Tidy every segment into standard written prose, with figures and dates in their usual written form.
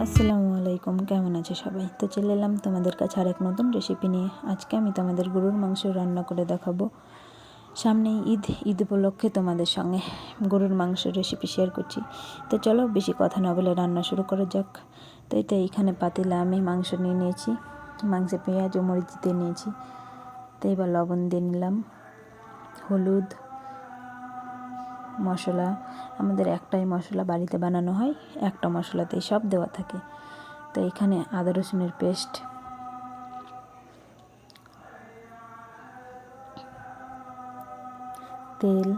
আসসালামু আলাইকুম, কেমন আছে সবাই? তো চলে এলাম তোমাদের কাছে আর এক নতুন রেসিপি নিয়ে। আজকে আমি তোমাদের গরুর মাংস রান্না করে দেখাবো। সামনেই ঈদ উপলক্ষে তোমাদের সঙ্গে গরুর মাংসের রেসিপি শেয়ার করছি। তো চলো বেশি কথা না বলে রান্না শুরু করা যাক। তো এইখানে পাতিলে আমি মাংস নিয়ে নিয়েছি, মাংসে পেঁয়াজ ও মরিচ দিয়ে নিয়েছি। তো এবার লবণ দিয়ে নিলাম, হলুদ, মশলা। আমাদের একটাই মশলা বাড়িতে বানানো হয়, একটা মশলাতেই সব দেওয়া থাকে। তো এখানে আদা রসুনের পেস্ট, তেল।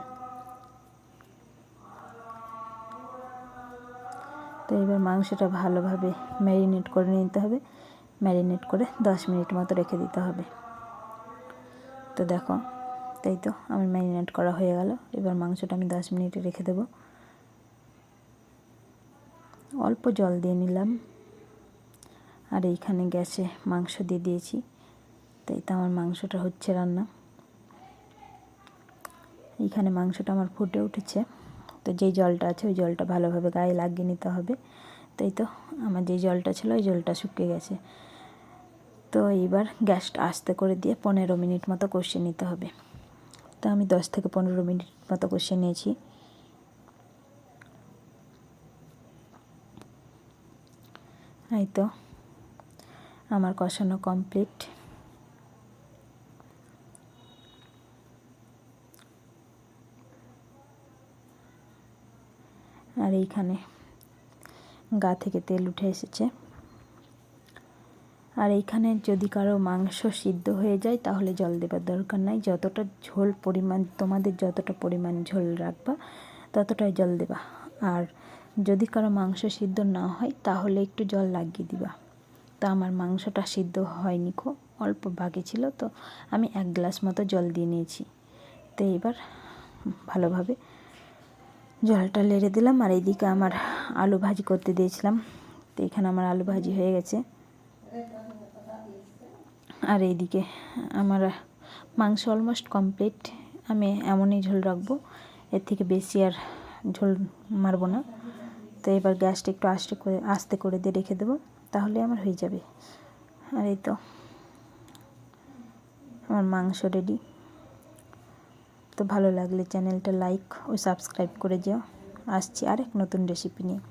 তো এবার মাংসটা ভালোভাবে ম্যারিনেট করে নিতে হবে। ম্যারিনেট করে 10 মিনিট মতো রেখে দিতে হবে। তো দেখো, তাই তো আমার ম্যারিনেট করা হয়ে গেল। এবার মাংসটা আমি 10 মিনিটে রেখে দেব। অল্প জল দিয়ে নিলাম, আর এইখানে গ্যাসে মাংস দিয়ে দিয়েছি। তাই তো আমার মাংসটা হচ্ছে রান্না। এইখানে মাংসটা আমার ফুটে উঠেছে। তো যেই জলটা আছে ওই জলটা ভালোভাবে গায়ে লাগিয়ে নিতে হবে। তাই তো আমার যেই জলটা ছিল ওই জলটা শুকিয়ে গেছে। তো এইবার গ্যাসটা আস্তে করে দিয়ে 15 মিনিট মতো কষিয়ে নিতে হবে। তো আমি 10 থেকে 15 মিনিট মতো কষিয়ে নিয়েছি। এই তো আমার কষানো কমপ্লিট। আর এইখানে গা থেকে তেল উঠে এসেছে। আর এইখানে যদি কারো মাংস সিদ্ধ হয়ে যায় তাহলে জল দেবার দরকার নাই। যতটা ঝোল পরিমাণ, তোমাদের যতটা পরিমাণ ঝোল রাখবা ততটাই জল দেবা। আর যদি কারো মাংস সিদ্ধ না হয় তাহলে একটু জল লাগিয়ে দিবা। তো আমার মাংসটা সিদ্ধ হয়নি, খুব অল্প বাকি ছিল, তো আমি 1 গ্লাস মতো জল দিয়ে নিয়েছি। তো এবার ভালোভাবে জলটা লেড়ে দিলাম। আর এইদিকে আমার আলু ভাজি করতে দিয়েছিলাম। তো এখানে আমার আলু ভাজি হয়ে গেছে। আর এইদিকে আমার মাংস অলমোস্ট কমপ্লিট। আমি এমনই ঝোল রাখবো, এর থেকে বেশি আর ঝোল মারবো না। তো এবার গ্যাসটা একটু আস্তে করে দিয়ে রেখে দেবো, তাহলে আমার হয়ে যাবে। আর এই তো আমার মাংস রেডি। তো ভালো লাগলে চ্যানেলটা লাইক ও সাবস্ক্রাইব করে যাও। আসছি আরেক নতুন রেসিপি নিয়ে।